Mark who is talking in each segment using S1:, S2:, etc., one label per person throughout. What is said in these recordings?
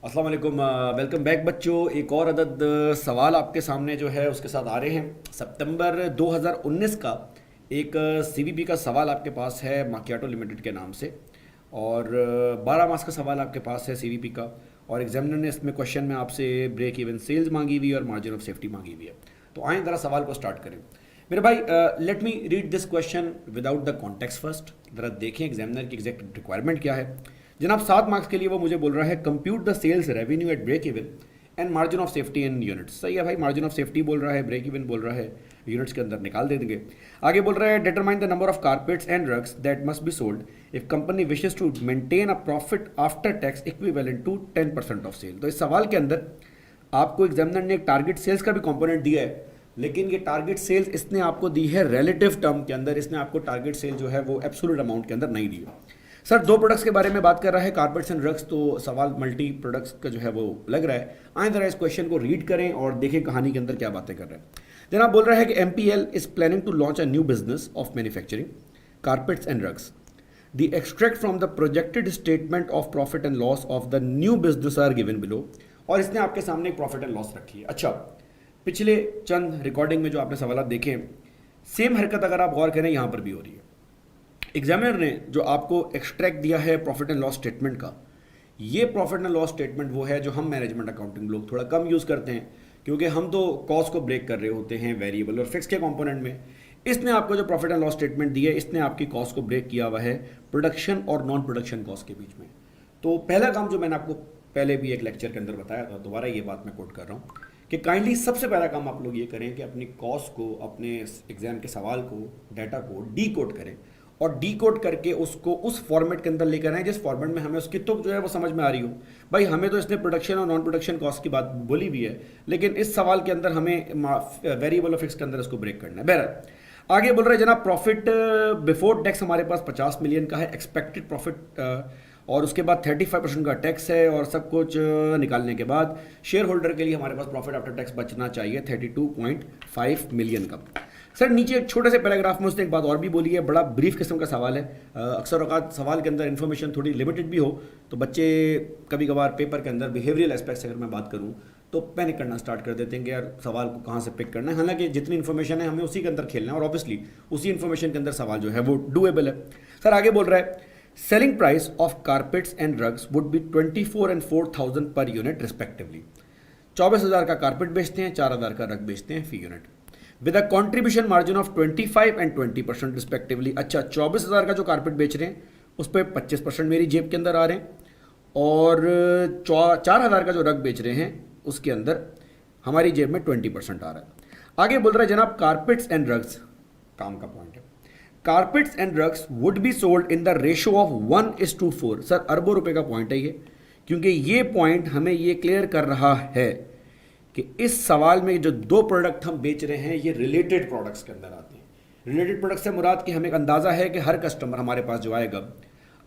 S1: अस्सलाम वालेकुम। Welcome back बच्चों। एक और अदद सवाल आपके सामने जो है उसके साथ आ रहे हैं। सितंबर 2019 का एक सीवीपी का सवाल आपके पास है माकियाटो लिमिटेड के नाम से, और 12 मार्क्स का सवाल आपके पास है सीवीपी का। और एग्जामिनर ने इसमें क्वेश्चन में आपसे ब्रेक इवन सेल्स मांगी हुई है और मार्जिन ऑफ सेफ्टी मांगी हुई है। तो आए ज़रा सवाल को स्टार्ट करें। मेरे भाई, let me read this question without the context first. ज़रा देखें एग्जामिनर की एग्जैक्ट रिक्वायरमेंट क्या है। जनाब 7 मार्क्स के लिए वो मुझे बोल रहा है compute the sales revenue at break even and margin of safety in units. सही है भाई, मार्जिन ऑफ सेफ्टी बोल रहा है, ब्रेक इवन बोल रहा है, यूनिट्स के अंदर निकाल दे देंगे। आगे बोल रहा है determine the number of carpets and rugs that must be sold if company wishes to maintain a profit after tax equivalent to 10% of sale. तो इस सवाल के अंदर आपको एग्जामिनर ने एक टारगेट सेल्स का भी कंपोनेंट दिया है, लेकिन ये टारगेट सेल्स इसने आपको दी है रिलेटिव टर्म के अंदर। इसने आपको टारगेट सेल जो है वो एब्सोल्यूट अमाउंट के अंदर नहीं दी है। सर 2 प्रोडक्ट्स के बारे में बात कर रहा है, कारपेट्स एंड ड्रग्स, तो सवाल मल्टी प्रोडक्ट्स का जो है वो लग रहा है। आए जरा इस क्वेश्चन को रीड करें और देखें कहानी के अंदर क्या बातें कर रहे हैं। जनाब बोल रहा है कि MPL is planning to launch a new business of manufacturing carpets and drugs. The extract from the projected statement of profit and loss of the new business are given below. और इसने आपके सामने एक प्रॉफिट एंड लॉस रखी है। अच्छा, पिछले चंद recording में जो आपने सवाल देखे, सेम हरकत अगर आप गौर करें यहाँ पर भी हो रही है। एग्जामिनर ने जो आपको एक्सट्रैक्ट दिया है प्रॉफिट एंड लॉस स्टेटमेंट का, ये प्रॉफिट एंड लॉस स्टेटमेंट वो है जो हम मैनेजमेंट अकाउंटिंग लोग थोड़ा कम यूज़ करते हैं, क्योंकि हम तो कॉस्ट को ब्रेक कर रहे होते हैं वेरिएबल और फिक्स के कंपोनेंट में। इसने आपको जो प्रॉफिट एंड लॉस स्टेटमेंट दी है, इसने आपकी कॉस्ट को ब्रेक किया हुआ है प्रोडक्शन और नॉन प्रोडक्शन कॉस्ट के बीच में। तो पहला काम जो मैंने आपको पहले भी एक लेक्चर के अंदर बताया था, दोबारा ये बात मैं कोट कर रहा हूँ कि काइंडली सबसे पहला काम आप लोग ये करें कि अपनी कॉस्ट को, अपने एग्जाम के सवाल को, डाटा को डी कोड करें और डी कोड करके उसको उस फॉर्मेट के अंदर लेकर आए जिस फॉर्मेट में हमें उसकी तुक जो है वो समझ में आ रही हो। भाई हमें तो इसने प्रोडक्शन और नॉन प्रोडक्शन कॉस्ट की बात बोली भी है, लेकिन इस सवाल के अंदर हमें वेरिएबल और फिक्स के अंदर इसको ब्रेक करना है। बहरहाल आगे बोल रहे हैं जनाब प्रॉफिट बिफोर टैक्स हमारे पास 50 मिलियन का है एक्सपेक्टेड प्रॉफिट, और उसके बाद 35% का टैक्स है, और सब कुछ निकालने के बाद शेयर होल्डर के लिए हमारे पास प्रॉफिट आफ्टर टैक्स बचना चाहिए 32.5 मिलियन का। सर नीचे एक छोटे से पैराग्राफ में उसने एक बात और भी बोली है, बड़ा ब्रीफ किस्म का सवाल है। अक्सर औकात सवाल के अंदर इन्फॉर्मेशन थोड़ी लिमिटेड भी हो तो बच्चे कभी कभार पेपर के अंदर बिहेवियरल एस्पेक्ट्स अगर मैं बात करूँ तो पैनिक करना स्टार्ट कर देते हैं कि यार सवाल को कहाँ से पिक करना है। हालांकि जितनी इन्फॉर्मेशन है हमें उसी के अंदर खेलना है, और ऑब्वियसली उसी इन्फॉर्मेशन के अंदर सवाल जो है वो डूएबल है। सर आगे बोल रहा है selling price of carpets and drugs would be 24 and 4,000 per unit respectively. 24,000 का कारपेट बेचते हैं, 4,000 का रग बेचते हैं fee unit, with a contribution margin of 25 and 20% respectively. अच्छा, 24,000 का जो कारपेट बेच रहे हैं उस पर 25% मेरी जेब के अंदर आ रहे हैं, और 4,000 का जो रग बेच रहे हैं उसके अंदर हमारी जेब में 20% आ रहा है। आगे बोल रहा है जनाब कारपेट्स एंड ड्रग्स, काम का पॉइंट है, carpets and drugs would be sold in the ratio of 1:4। Sir अरबों रुपए का पॉइंट है ये, क्योंकि ये पॉइंट हमें ये क्लियर कर रहा है कि इस सवाल में जो 2 प्रोडक्ट हम बेच रहे हैं ये रिलेटेड प्रोडक्ट्स के अंदर आते हैं। रिलेटेड प्रोडक्ट से मुराद कि हमें एक अंदाज़ा है कि हर कस्टमर हमारे पास जो आएगा,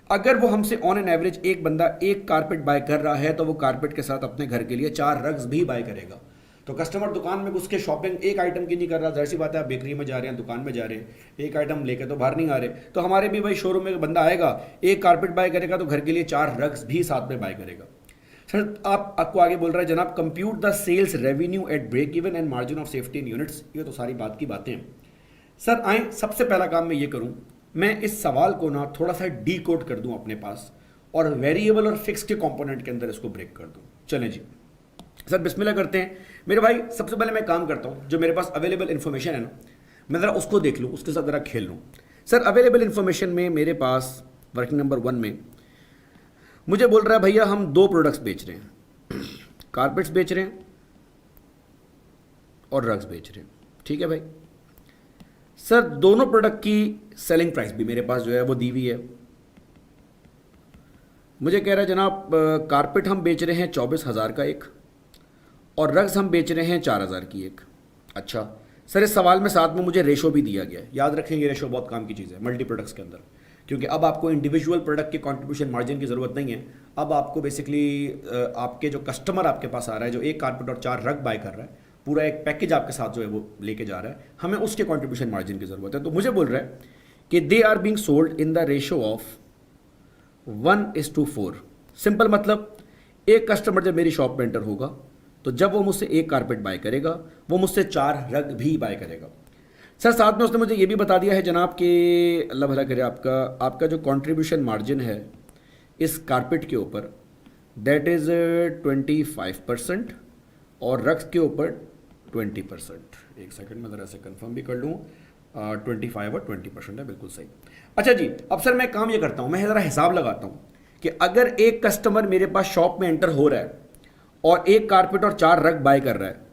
S1: अगर वो हमसे ऑन एन एवरेज एक बंदा एक कारपेट बाय कर रहा है तो वो कारपेट के साथ अपने घर के लिए 4 रग्स भी बाय करेगा। तो कस्टमर दुकान में घुस के शॉपिंग एक आइटम की नहीं कर रहा, जाहिर सी बात है आप बेकरी में जा रहे हैं, दुकान में जा रहे हैं, एक आइटम लेके तो बाहर नहीं आ रहे। तो हमारे भी भाई शोरूम में बंदा आएगा, एक कारपेट बाय करेगा तो घर के लिए 4 रग्स भी साथ में बाय करेगा। सर आपको आगे बोल रहा है जनाब compute the sales revenue at break even and margin of safety in units. ये तो सारी बात की बातें हैं। सर आए सबसे पहला काम मैं ये करूं, मैं इस सवाल को ना थोड़ा सा डी कोड कर दूं अपने पास और वेरिएबल और फिक्स के कंपोनेंट के अंदर इसको ब्रेक कर दूं। चलें जी सर बिस्मिल्लाह करते हैं। मेरे भाई सबसे पहले मैं काम करता हूं, जो मेरे पास अवेलेबल इन्फॉर्मेशन है ना, मैं ज़रा उसको देख लूँ, उसके साथ ज़रा खेल लूँ। सर अवेलेबल इन्फॉर्मेशन में मेरे पास वर्किंग नंबर 1 में मुझे बोल रहा है भैया हम 2 प्रोडक्ट्स बेच रहे हैं, कारपेट्स बेच रहे हैं और रग्स बेच रहे हैं। ठीक है भाई। सर दोनों प्रोडक्ट की सेलिंग प्राइस भी मेरे पास जो है वो दी हुई है। मुझे कह रहा है जनाब कारपेट हम बेच रहे हैं 24,000 का एक, और रग्स हम बेच रहे हैं 4,000 की एक। अच्छा सर इस सवाल में साथ में मुझे रेशो भी दिया गया है, याद रखें ये रेशो बहुत काम की चीज़ है मल्टी प्रोडक्ट्स के अंदर, क्योंकि अब आपको इंडिविजुअल प्रोडक्ट के कंट्रीब्यूशन मार्जिन की ज़रूरत नहीं है। अब आपको बेसिकली आपके जो कस्टमर आपके पास आ रहा है, जो एक कारपेट और 4 रग बाय कर रहा है, पूरा एक पैकेज आपके साथ जो है वो लेके जा रहा है, हमें उसके कंट्रीब्यूशन मार्जिन की ज़रूरत है। तो मुझे बोल रहा है कि they are being sold in the ratio of 1:4। Simple मतलब एक कस्टमर जब मेरी शॉप में एंटर होगा तो जब वो मुझसे एक कारपेट बाय करेगा वो मुझसे 4 रग भी बाय करेगा। सर साथ में उसने मुझे ये भी बता दिया है जनाब कि अल्लाह भला करे, आपका जो कंट्रीब्यूशन मार्जिन है इस कारपेट के ऊपर दैट इज़ 25% और रग्स के ऊपर 20%। एक सेकंड में ज़रा से कंफर्म भी कर लूँ, 25 और 20% है, बिल्कुल सही। अच्छा जी, अब सर मैं काम ये करता हूँ, मैं ज़रा हिसाब लगाता हूँ कि अगर एक कस्टमर मेरे पास शॉप में एंटर हो रहा है और एक कारपेट और 4 रग बाय कर रहा है,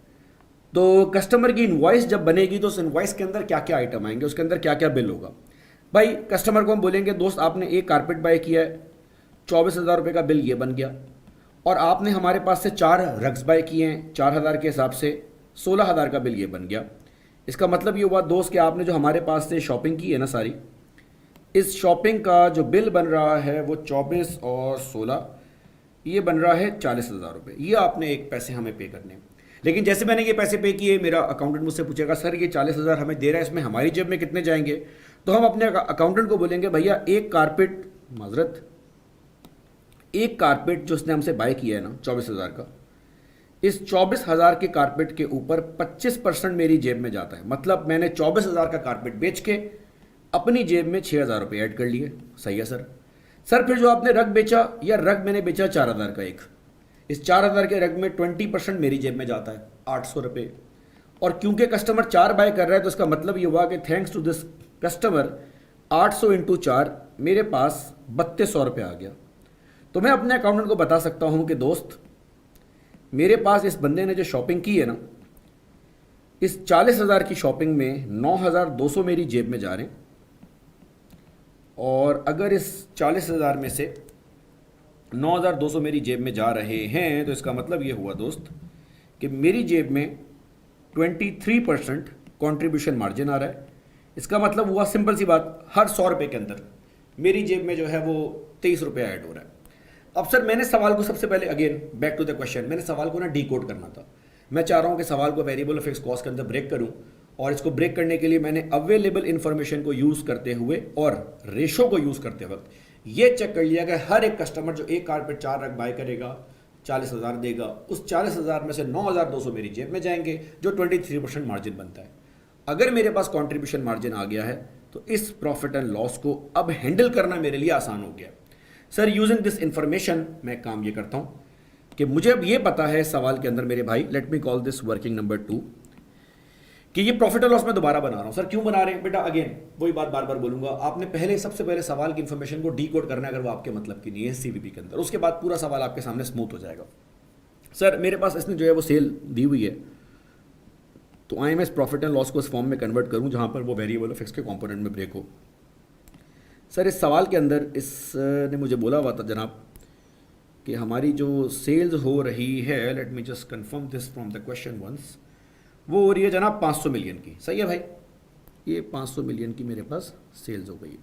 S1: तो कस्टमर की इनवॉइस जब बनेगी तो उस इनवॉइस के अंदर क्या क्या आइटम आएंगे, उसके अंदर क्या क्या बिल होगा। भाई कस्टमर को हम बोलेंगे दोस्त आपने एक कारपेट बाय किया है, 24,000 रुपये का बिल ये बन गया, और आपने हमारे पास से 4 रग्स बाय किए हैं 4,000 के हिसाब से, 16,000 का बिल ये बन गया। इसका मतलब ये हुआ दोस्त कि आपने जो हमारे पास से शॉपिंग की है ना सारी, इस शॉपिंग का जो बिल बन रहा है वो 24 और 16 ये बन रहा है 40,000 रुपये। ये आपने एक पैसे हमें पे करने हैं। लेकिन जैसे मैंने ये पैसे पे किए, मेरा अकाउंटेंट मुझसे पूछेगा सर ये 40,000 हमें दे रहा है, इसमें हमारी जेब में कितने जाएंगे, तो हम अपने अकाउंटेंट को बोलेंगे भैया एक कारपेट, माजरत एक कारपेट जो उसने हमसे बाय किया है ना 24,000 का, इस 24,000 के कारपेट के ऊपर 25% मेरी जेब में जाता है। मतलब मैंने 24,000 का कारपेट बेच के अपनी जेब में 6,000 रुपये ऐड कर लिए। सही है सर। सर फिर जो आपने रग बेचा, या रग मैंने बेचा 4,000 का एक, इस 4,000 के रग में 20% मेरी जेब में जाता है 800 रुपये। और क्योंकि कस्टमर 4 बाय कर रहा है तो इसका मतलब ये हुआ कि thanks to this customer 800 into 4 मेरे पास 3200 रुपये आ गया। तो मैं अपने अकाउंटेंट को बता सकता हूं कि दोस्त मेरे पास इस बंदे ने जो शॉपिंग की है ना, इस 40,000 की शॉपिंग में 9,200 मेरी जेब में जा रहे हैं, और अगर इस 40,000 में से 9,200 मेरी जेब में जा रहे हैं तो इसका मतलब ये हुआ दोस्त कि मेरी जेब में 23% कॉन्ट्रीब्यूशन मार्जिन आ रहा है। इसका मतलब हुआ सिंपल सी बात, हर 100 रुपये के अंदर मेरी जेब में जो है वो 23 रुपये ऐड हो रहा है। अब सर मैंने सवाल को सबसे पहले again back to the question, मैंने सवाल को ना डीकोड करना था। मैं चाह रहा हूँ कि सवाल को वेरिएबल और फिक्स कॉस्ट के अंदर ब्रेक करूँ, और इसको ब्रेक करने के लिए मैंने अवेलेबल इंफॉर्मेशन को यूज़ करते हुए और रेशो को यूज़ करते वक्त ये चेक कर लिया कि हर एक कस्टमर जो एक कारपेट 4 रग बाय करेगा 40,000 देगा, उस 40,000 में से 9,200 मेरी जेब में जाएंगे जो 23% मार्जिन बनता है। अगर मेरे पास कॉन्ट्रीब्यूशन मार्जिन आ गया है तो इस प्रॉफिट एंड लॉस को अब हैंडल करना मेरे लिए आसान हो गया। सर यूजिंग दिस इंफॉर्मेशन मैं काम ये करता हूँ कि मुझे अब ये पता है सवाल के अंदर मेरे भाई, late me call this working number 2, कि ये प्रॉफिट एंड लॉस मैं दोबारा बना रहा हूँ। सर क्यों बना रहे हैं बेटा, अगेन वही बात बार बार बोलूंगा, आपने सबसे पहले सवाल की इंफॉर्मेशन को डीकोड करना है अगर वो आपके मतलब की नहीं है सीवीपी के अंदर, उसके बाद पूरा सवाल आपके सामने स्मूथ हो जाएगा। सर मेरे पास इसने जो है वो सेल दी हुई है, तो आई मैं इस प्रॉफिट एंड लॉस को इस फॉर्म में कन्वर्ट करूँ जहाँ पर वो वेरिएबल और फिक्स के कॉम्पोनेंट में ब्रेक हो। सर इस सवाल के अंदर इसने मुझे बोला हुआ था जनाब कि हमारी जो सेल्स हो रही है, let me just confirm this from the question once, वो हो रही है जनाब 500 मिलियन की। सही है भाई, ये 500 मिलियन की मेरे पास सेल्स हो गई है।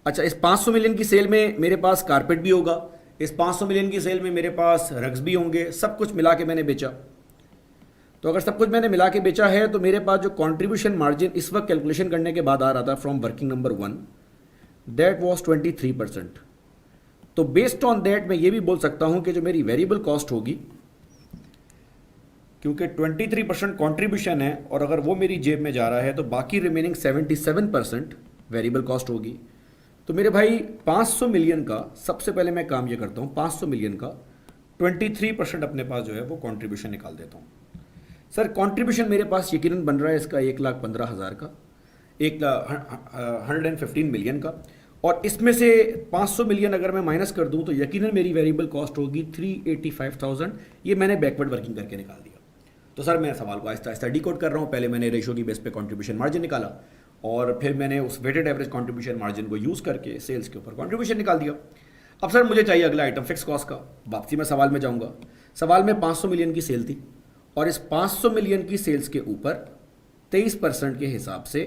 S1: अच्छा, इस 500 मिलियन की सेल में मेरे पास कारपेट भी होगा, इस 500 मिलियन की सेल में मेरे पास रग्स भी होंगे, सब कुछ मिला के मैंने बेचा। तो अगर सब कुछ मैंने मिला के बेचा है तो मेरे पास जो कॉन्ट्रीब्यूशन मार्जिन इस वक्त कैलकुलेशन करने के बाद आ रहा था from working number 1, that was 23%। तो बेस्ड ऑन दैट मैं ये भी बोल सकता हूं कि जो मेरी वेरिएबल कॉस्ट होगी, क्योंकि 23% कॉन्ट्रीब्यूशन है और अगर वो मेरी जेब में जा रहा है तो बाकी रिमेनिंग 77% वेरिएबल कॉस्ट होगी। तो मेरे भाई 500 मिलियन का सबसे पहले मैं काम ये करता हूँ, 500 मिलियन का 23% अपने पास जो है वो कॉन्ट्रीब्यूशन निकाल देता हूँ। सर कॉन्ट्रीब्यूशन मेरे पास यकीनन बन रहा है इसका 1,15,000 का, 115 मिलियन का, और इसमें से 500 मिलियन अगर मैं माइनस कर दूं तो यकीनन मेरी वेरिएबल कॉस्ट होगी 385,000। ये मैंने बैकवर्ड वर्किंग करके निकाल दिया। तो सर मैं सवाल को आहिस्ता आहिस्ता डिकोड कर रहा हूँ। पहले मैंने रेशो की बेस पे कॉन्ट्रीब्यूशन मार्जिन निकाला, और फिर मैंने उस वेटेड एवरेज कॉन्ट्रीब्यूशन मार्जिन को यूज़ करके सेल्स के ऊपर कॉन्ट्रीब्यूशन निकाल दिया। अब सर मुझे चाहिए अगला आइटम फिक्स कॉस्ट का। वापसी में सवाल में जाऊँगा। सवाल में 500 मिलियन की सेल थी, और इस 500 मिलियन की सेल्स के ऊपर 23% के हिसाब से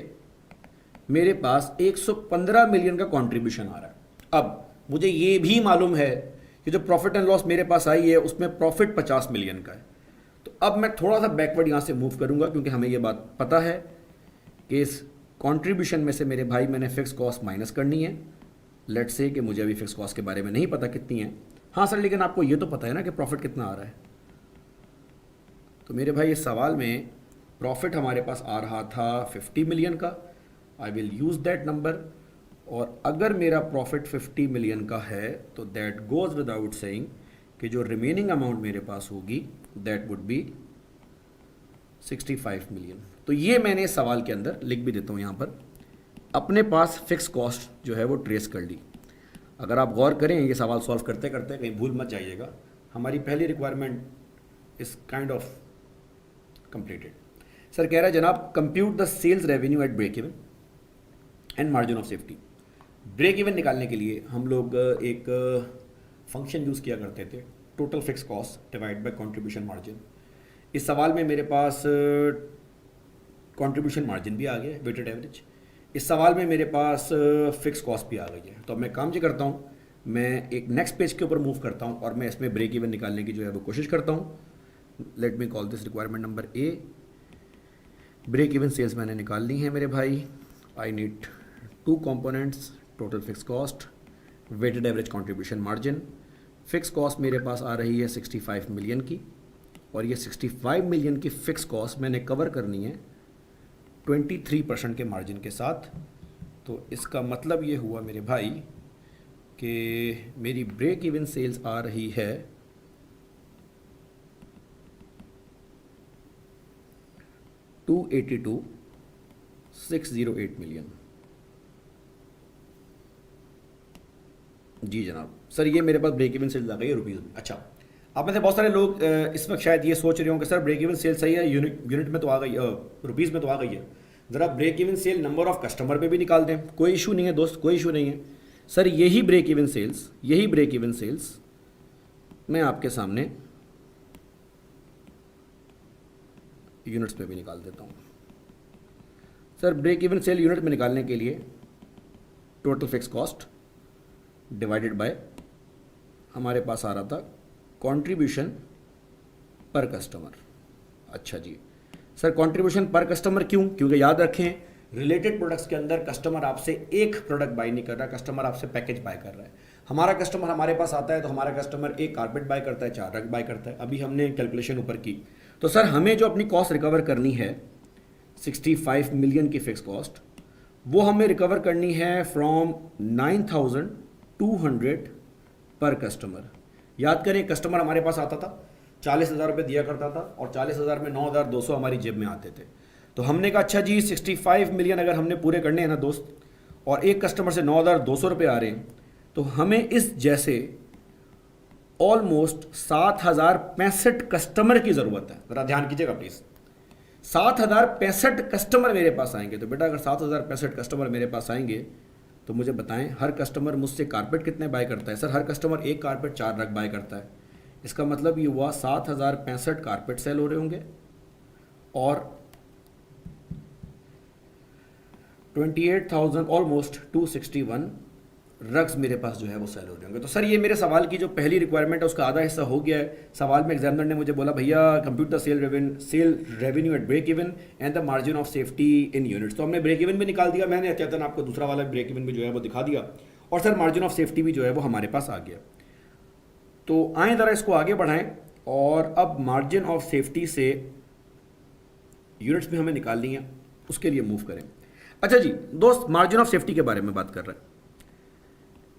S1: मेरे पास 115 मिलियन का कंट्रीब्यूशन आ रहा है। अब मुझे ये भी मालूम है कि जो प्रॉफिट एंड लॉस मेरे पास आई है उसमें प्रॉफिट 50 मिलियन का है। तो अब मैं थोड़ा सा बैकवर्ड यहाँ से मूव करूँगा, क्योंकि हमें ये बात पता है कि इस कंट्रीब्यूशन में से मेरे भाई मैंने फिक्स कॉस्ट माइनस करनी है। लेट्स से कि मुझे अभी फिक्स कॉस्ट के बारे में नहीं पता कितनी है, हाँ सर, लेकिन आपको ये तो पता है ना कि प्रॉफिट कितना आ रहा है। तो मेरे भाई इस सवाल में प्रॉफिट हमारे पास आ रहा था 50 मिलियन का। I will use that number. और अगर मेरा प्रॉफिट 50 मिलियन का है तो दैट गोज़ विदाउट सेइंग कि जो रिमेनिंग अमाउंट मेरे पास होगी दैट वुड बी 65 मिलियन। तो ये मैंने इस सवाल के अंदर लिख भी देता हूँ यहाँ पर, अपने पास फिक्स कॉस्ट जो है वो ट्रेस कर ली। अगर आप गौर करें ये सवाल सॉल्व करते करते, कहीं भूल मत जाइएगा, हमारी पहली requirement is kind of completed. Sir कह रहा है जनाब compute the sales revenue at break even and margin of safety. Break even निकालने के लिए हम लोग एक फंक्शन यूज़ किया करते थे, total fix cost divide by contribution margin. इस सवाल में मेरे पास कंट्रीब्यूशन मार्जिन भी आ गया, वेटेड एवरेज। इस सवाल में मेरे पास फिक्स कॉस्ट भी आ गई है। तो अब मैं काम जो करता हूँ, मैं एक नेक्स्ट पेज के ऊपर मूव करता हूँ और मैं इसमें ब्रेक इवन निकालने की जो है वो कोशिश करता हूँ। Let me call this requirement number A. Break even sales मैंने निकाल ली है मेरे भाई। I need two components, total fix cost, weighted average contribution margin. Fix cost मेरे पास आ रही है 65 मिलियन की, और ये 65 मिलियन की फिक्स कॉस्ट मैंने कवर करनी है 23% के मार्जिन के साथ। तो इसका मतलब ये हुआ मेरे भाई कि मेरी ब्रेक इवन सेल्स आ रही है 282,608 मिलियन। जी जनाब। सर ये मेरे पास ब्रेक इवन सेल्स आ गई है रुपीज़ में। अच्छा, आप में से बहुत सारे लोग इस वक्त शायद ये सोच रहे होंगे सर ब्रेक इवन सेल सही है, यूनिट में तो आ गई, रुपीज़ में तो आ गई है, ज़रा break even sale number of customer पे भी निकाल दें। कोई इशू नहीं है दोस्त, कोई इशू नहीं है सर। यही ब्रेक इवन सेल्स मैं आपके सामने यूनिट्स में भी निकाल देता हूँ। Sir break even sale unit में निकालने के लिए total fix cost divided by हमारे पास आ रहा था कंट्रीब्यूशन पर कस्टमर। अच्छा जी सर, कंट्रीब्यूशन पर कस्टमर क्यों? क्योंकि याद रखें रिलेटेड प्रोडक्ट्स के अंदर कस्टमर आपसे एक प्रोडक्ट बाय नहीं कर रहा, कस्टमर आपसे पैकेज बाय कर रहा है। हमारा कस्टमर हमारे पास आता है तो हमारा कस्टमर एक कारपेट बाय करता है, 4 रग बाय करता है। अभी हमने कैलकुलेशन ऊपर की। तो सर हमें जो अपनी कॉस्ट रिकवर करनी है 65 मिलियन की फिक्स कॉस्ट, वो हमें रिकवर करनी है फ्रॉम 9,200 पर कस्टमर। याद करें कस्टमर हमारे पास आता था, 40,000 रुपये दिया करता था और 40,000 में 9,200 हमारी जेब में आते थे। तो हमने कहा अच्छा जी 65 मिलियन अगर हमने पूरे करने हैं ना दोस्त, और एक कस्टमर से 9,200 रुपये आ रहे हैं, तो हमें इस जैसे ऑलमोस्ट 7,065 कस्टमर की ज़रूरत है। ज़रा ध्यान कीजिएगा प्लीज़, 7,065 कस्टमर मेरे पास आएंगे। तो बेटा अगर 7,065 कस्टमर मेरे पास आएंगे तो मुझे बताएं हर कस्टमर मुझसे कारपेट कितने बाय करता है? सर हर कस्टमर एक कारपेट 4 रग बाय करता है। इसका मतलब ये हुआ 7,065 कारपेट सेल हो रहे होंगे और 28,000 ऑलमोस्ट 261 रग्स मेरे पास जो है वो सेल हो रहे होंगे। तो सर ये मेरे सवाल की जो पहली रिक्वायरमेंट है उसका आधा हिस्सा हो गया है। सवाल में एग्जामिनर ने मुझे बोला भैया compute the sale revenue at break even and the margin of safety in units. तो हमने ब्रेक इवन भी निकाल दिया, मैंने अत्यतन आपको दूसरा वाला ब्रेक इवन भी जो है वो दिखा दिया, और सर मार्जिन ऑफ सेफ्टी भी जो है वो हमारे पास आ गया। तो आएँ ज़रा इसको आगे बढ़ाएं और अब मार्जिन ऑफ सेफ्टी से यूनिट्स भी हमें निकालनी है, उसके लिए मूव करें। अच्छा जी दोस्त, मार्जिन ऑफ सेफ्टी के बारे में बात कर रहे हैं,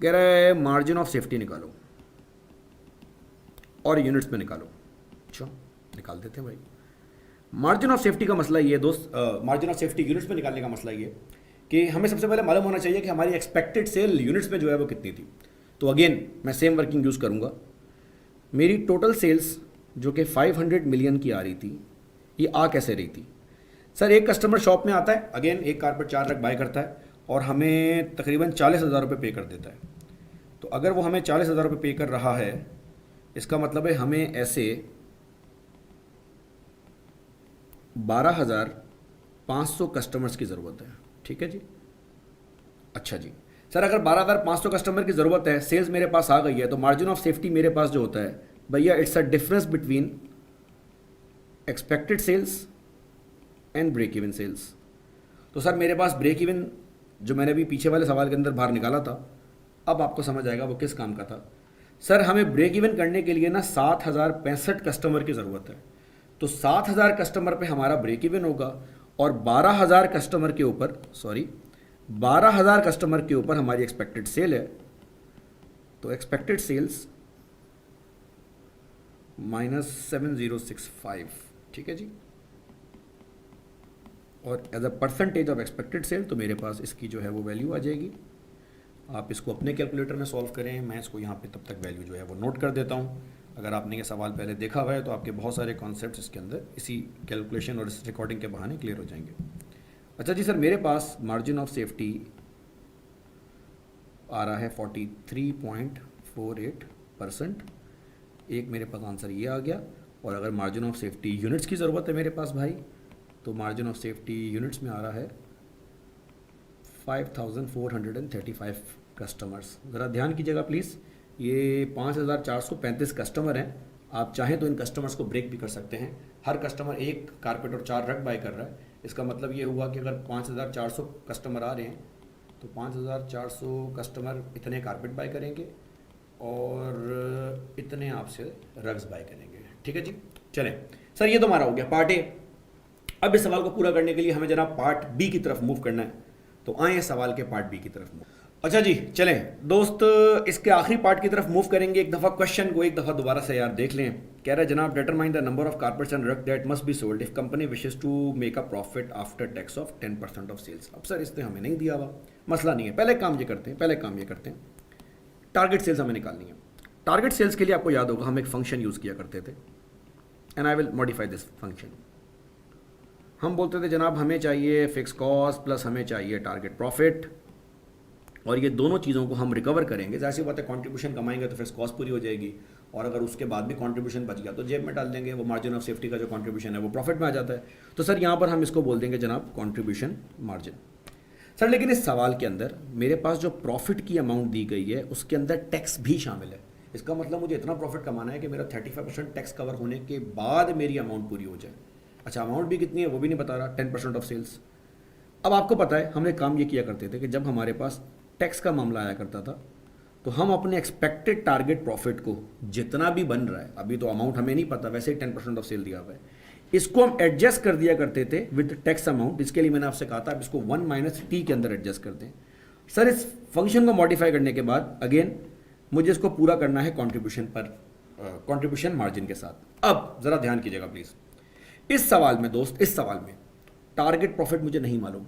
S1: कह रहा है मार्जिन ऑफ सेफ्टी निकालो और यूनिट्स में निकालो। अच्छा निकाल देते हैं भाई। मार्जिन ऑफ सेफ्टी का मसला ये दोस्त, मार्जिन ऑफ सेफ्टी यूनिट्स में निकालने का मसला ये कि हमें सबसे पहले मालूम होना चाहिए कि हमारी एक्सपेक्टेड सेल यूनिट्स में जो है वो कितनी थी। तो अगेन मैं सेम वर्किंग यूज़ करूँगा। मेरी टोटल सेल्स जो कि 500 मिलियन की आ रही थी, ये आ कैसे रही थी? सर एक कस्टमर शॉप में आता है, अगेन एक कारपेट 4 रग बाय करता है और हमें तकरीबन 40,000 रुपये पे कर देता है। तो अगर वो हमें 40,000 रुपये पे कर रहा है, इसका मतलब है हमें ऐसे 12,500 कस्टमर्स की ज़रूरत है। ठीक है जी। अच्छा जी सर, अगर 12,500 कस्टमर की ज़रूरत है, सेल्स मेरे पास आ गई है, तो मार्जिन ऑफ सेफ्टी मेरे पास जो होता है भैया it's a difference between expected sales and break even sales. तो सर मेरे पास ब्रेक इवन जो मैंने अभी पीछे वाले सवाल के अंदर बाहर निकाला था, अब आपको समझ आएगा वो किस काम का था। सर हमें ब्रेक इवन करने के लिए ना 7,065 कस्टमर की ज़रूरत है। तो 7,000 कस्टमर पे हमारा ब्रेक इवन होगा और 12,000 कस्टमर के ऊपर, सॉरी 12,000 कस्टमर के ऊपर हमारी एक्सपेक्टेड सेल है। तो एक्सपेक्टेड सेल्स -7065, ठीक है जी। और as a percentage of expected sale तो मेरे पास इसकी जो है वो वैल्यू आ जाएगी। आप इसको अपने कैलकुलेटर में सॉल्व करें, मैं इसको यहाँ पे तब तक वैल्यू जो है वो नोट कर देता हूँ। अगर आपने ये सवाल पहले देखा हुआ है तो आपके बहुत सारे कॉन्सेप्ट्स इसके अंदर इसी कैलकुलेशन और इस रिकॉर्डिंग के बहाने क्लियर हो जाएंगे। अच्छा जी सर, मेरे पास मार्जिन ऑफ सेफ्टी आ रहा है 43.48%। एक मेरे पास आंसर ये आ गया। और अगर मार्जिन ऑफ सेफ्टी यूनिट्स की ज़रूरत है मेरे पास भाई, तो मार्जिन ऑफ सेफ्टी यूनिट्स में आ रहा है 5,435 कस्टमर्स। ज़रा ध्यान कीजिएगा प्लीज़, ये 5,435 कस्टमर हैं। आप चाहें तो इन कस्टमर्स को ब्रेक भी कर सकते हैं। हर कस्टमर एक कारपेट और 4 रग बाय कर रहा है। इसका मतलब ये हुआ कि अगर 5,400 कस्टमर आ रहे हैं तो 5,400 कस्टमर इतने कारपेट बाय करेंगे और इतने आपसे रग्स बाय करेंगे। ठीक है जी, चलें सर, ये तो हमारा हो गया पार्ट ए। अब इस सवाल को पूरा करने के लिए हमें जनाब पार्ट बी की तरफ मूव करना है। तो आए सवाल के पार्ट बी की तरफ मूव। अच्छा जी चलें दोस्त, इसके आखिरी पार्ट की तरफ मूव करेंगे। एक दफ़ा क्वेश्चन को एक दफ़ा दोबारा से यार देख लें। कह रहा है जनाब, determine the number of carpets and rug that must be sold if company wishes to make a profit after tax of 10% of sales. अब सर इसने हमें नहीं दिया हुआ, मसला नहीं है। पहले काम ये करते हैं, टारगेट सेल्स हमें निकालनी है। टारगेट सेल्स के लिए आपको याद होगा हम एक फंक्शन यूज़ किया करते थे, and I will modify this function. हम बोलते थे जनाब हमें चाहिए फिक्स कॉस्ट प्लस हमें चाहिए टारगेट प्रॉफिट, और ये दोनों चीज़ों को हम रिकवर करेंगे। जाहिर सी बात है, कंट्रीब्यूशन कमाएंगे तो फिक्स कॉस्ट पूरी हो जाएगी, और अगर उसके बाद भी कंट्रीब्यूशन बच गया तो जेब में डाल देंगे। वो मार्जिन ऑफ सेफ्टी का जो कंट्रीब्यूशन है वो प्रॉफिट में आ जाता है। तो सर यहाँ पर हम इसको बोल देंगे जनाब कंट्रीब्यूशन मार्जिन। सर लेकिन इस सवाल के अंदर मेरे पास जो प्रॉफिट की अमाउंट दी गई है उसके अंदर टैक्स भी शामिल है। इसका मतलब मुझे इतना प्रॉफिट कमाना है कि मेरा 35% टैक्स कवर होने के बाद मेरी अमाउंट पूरी हो जाए। अच्छा, अमाउंट भी कितनी है वो भी नहीं बता रहा, 10% ऑफ सेल्स। अब आपको पता है हमने काम ये किया करते थे कि जब हमारे पास टैक्स का मामला आया करता था तो हम अपने एक्सपेक्टेड टारगेट प्रॉफिट को जितना भी बन रहा है, अभी तो अमाउंट हमें नहीं पता, वैसे ही 10% ऑफ सेल दिया हुआ है, इसको हम एडजस्ट कर दिया करते थे विद टैक्स अमाउंट। इसके लिए मैंने आपसे कहा था आप इसको 1 - t के अंदर एडजस्ट कर दें। सर इस फंक्शन को मॉडिफाई करने के बाद अगेन मुझे इसको पूरा करना है कंट्रीब्यूशन पर, कंट्रीब्यूशन मार्जिन के साथ। अब ज़रा ध्यान कीजिएगा प्लीज़, इस सवाल में दोस्त, इस सवाल में टारगेट प्रॉफिट मुझे नहीं मालूम।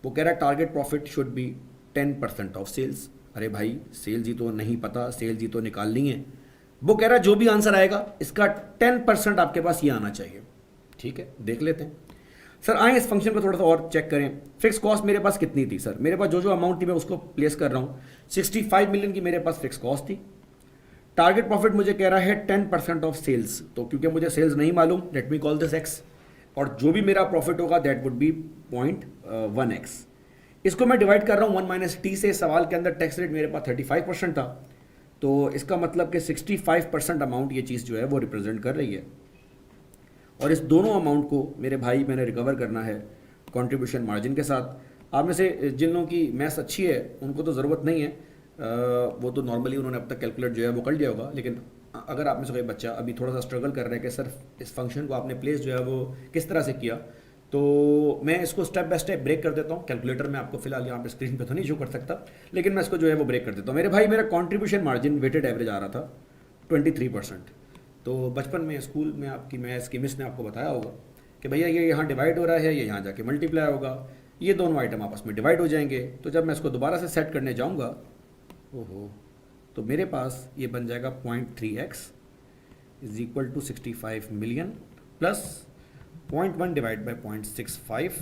S1: वो कह रहा है target profit should be 10% of sales. अरे भाई सेल्स ही तो नहीं पता, सेल्स ही तो निकालनी है। वो कह रहा है जो भी आंसर आएगा इसका 10% आपके पास ये आना चाहिए। ठीक है, देख लेते हैं। सर आए इस फंक्शन को थोड़ा सा और चेक करें। फिक्स कॉस्ट मेरे पास कितनी थी? सर मेरे पास जो अमाउंट थी मैं उसको प्लेस कर रहा हूँ। 65 मिलियन की मेरे पास फिक्स कॉस्ट थी। टारगेट प्रॉफिट मुझे कह रहा है 10% ऑफ सेल्स। तो क्योंकि मुझे सेल्स नहीं मालूम, late me call this x, और जो भी मेरा प्रॉफिट होगा दैट वुड बी 0.1x। इसको मैं डिवाइड कर रहा हूँ 1 - t से। सवाल के अंदर टैक्स रेट मेरे पास 35% था, तो इसका मतलब कि 65% अमाउंट ये चीज़ जो है वो रिप्रेजेंट कर रही है। और इस दोनों अमाउंट को मेरे भाई मैंने रिकवर करना है कंट्रीब्यूशन मार्जिन के साथ। आप में से जिन लोगों की मैथ्स अच्छी है उनको तो ज़रूरत नहीं है, वो तो नॉर्मली उन्होंने अब तक कैलकुलेट जो है वो कर लिया होगा। लेकिन अगर आप में से कोई बच्चा अभी थोड़ा सा स्ट्रगल कर रहा है कि सर इस फंक्शन को आपने प्लेस जो है वो किस तरह से किया, तो मैं इसको स्टेप बाय स्टेप ब्रेक कर देता हूँ। कैलकुलेटर में आपको फिलहाल यहाँ पे स्क्रीन पे तो नहीं शो कर सकता, लेकिन मैं इसको जो है वो ब्रेक कर देता हूँ। मेरे भाई मेरा कंट्रीब्यूशन मार्जिन वेटेड एवरेज आ रहा था 23%। तो बचपन में स्कूल में आपकी मैथ्स की मिस ने आपको बताया होगा कि भैया ये यहाँ डिवाइड हो रहा है, ये यहाँ जाके मल्टीप्लाई होगा, ये दोनों आइटम आपस में डिवाइड हो जाएंगे। तो जब मैं इसको दोबारा से सेट करने जाऊँगा, ओहो, तो मेरे पास ये बन जाएगा 0.3x is equal to 65 million plus 0.1 divide by 0.65,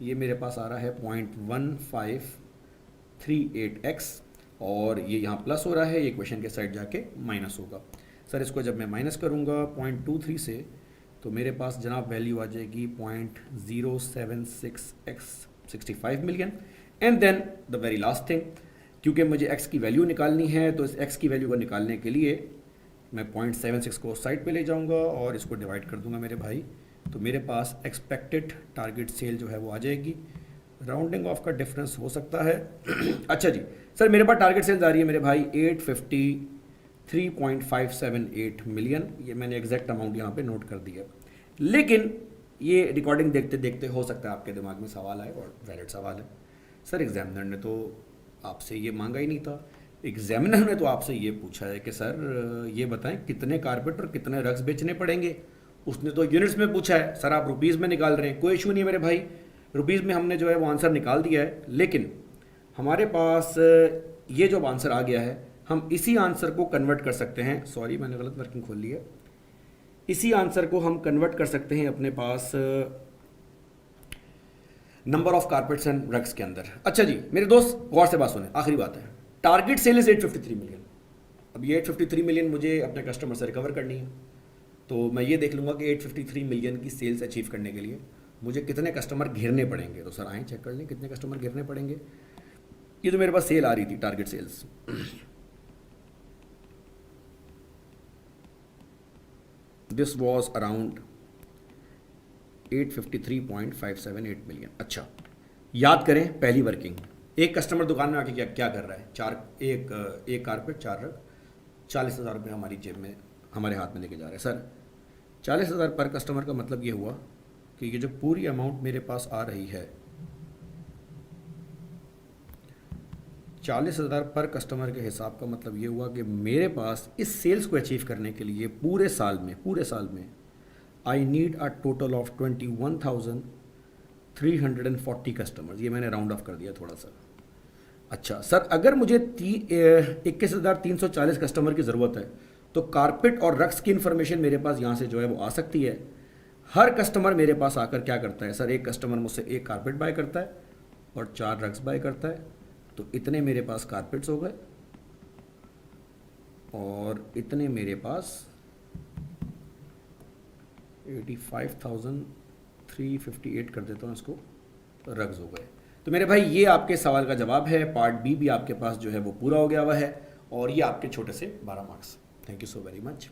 S1: ये मेरे पास आ रहा है 0.1538x, और ये यहाँ प्लस हो रहा है, ये इक्वेशन के साइड जाके माइनस होगा। सर इसको जब मैं माइनस करूँगा 0.23 से, तो मेरे पास जनाब वैल्यू आ जाएगी 0.076x 65 million. And then the very last thing, क्योंकि मुझे x की वैल्यू निकालनी है, तो इस x की वैल्यू को निकालने के लिए मैं 0.76 को साइड पे ले जाऊंगा और इसको डिवाइड कर दूंगा मेरे भाई। तो मेरे पास एक्सपेक्टेड टारगेट सेल जो है वो आ जाएगी। राउंडिंग ऑफ का डिफरेंस हो सकता है। अच्छा जी सर, मेरे पास टारगेट सेल्स आ रही है मेरे भाई 3.578 मिलियन, ये मैंने एग्जैक्ट अमाउंट यहाँ पे नोट कर दिया। लेकिन ये रिकॉर्डिंग देखते देखते हो सकता है आपके दिमाग में सवाल आए, और वैलिड सवाल है, सर एग्जामिनर ने तो आपसे ये मांगा ही नहीं था। एग्जामिनर ने तो आपसे ये पूछा है कि सर ये बताएं कितने कारपेट और कितने रग्स बेचने पड़ेंगे। उसने तो यूनिट्स में पूछा है, सर आप रुपीज़ में निकाल रहे हैं, कोई इशू नहीं मेरे भाई, रुपीज़ में हमने जो है वो आंसर निकाल दिया है। लेकिन हमारे पास ये जो आंसर आ गया है, हम इसी आंसर को कन्वर्ट कर सकते हैं, सॉरी मैंने गलत वर्किंग खोल ली है, इसी आंसर को हम कन्वर्ट कर सकते हैं अपने पास number of carpets and rugs के अंदर। अच्छा जी मेरे दोस्त, गौर से बात सुने, आखिरी बात है, टारगेट सेल इज 853 मिलियन। अब ये 853 मिलियन मुझे अपने कस्टमर से रिकवर करनी है, तो मैं ये देख लूँगा कि 853 मिलियन की सेल्स अचीव करने के लिए मुझे कितने कस्टमर घेरने पड़ेंगे। तो सर आएँ चेक कर लें कितने कस्टमर घेरने पड़ेंगे। ये तो मेरे पास सेल आ रही थी, target sales, this was around 853.578 million. अच्छा याद करें पहली वर्किंग, एक कस्टमर दुकान में आके क्या क्या कर रहा है, एक कारपेट 4 रग, 40,000 रुपये हमारी जेब में, हमारे हाथ में लेके जा रहे हैं। सर 40,000 पर कस्टमर का मतलब ये हुआ कि ये जो पूरी अमाउंट मेरे पास आ रही है, 40,000 पर कस्टमर के हिसाब का मतलब ये हुआ कि मेरे पास इस सेल्स को अचीव करने के लिए पूरे साल में I need a total of 21,340 customers. ये मैंने राउंड ऑफ कर दिया थोड़ा सा। अच्छा सर अगर मुझे 21,340 कस्टमर की ज़रूरत है तो कारपेट और रग्स की इन्फॉर्मेशन मेरे पास यहाँ से जो है वो आ सकती है। हर कस्टमर मेरे पास आकर क्या करता है, सर एक कस्टमर मुझसे एक कारपेट बाय करता है और 4 रग्स बाय करता है, तो इतने मेरे पास कारपेट्स हो गए और इतने मेरे पास 85,358 कर देता हूँ इसको, रग्स हो गए। तो मेरे भाई ये आपके सवाल का जवाब है। पार्ट बी भी आपके पास जो है वो पूरा हो गया हुआ है, और ये आपके छोटे से 12 marks. Thank you so very much.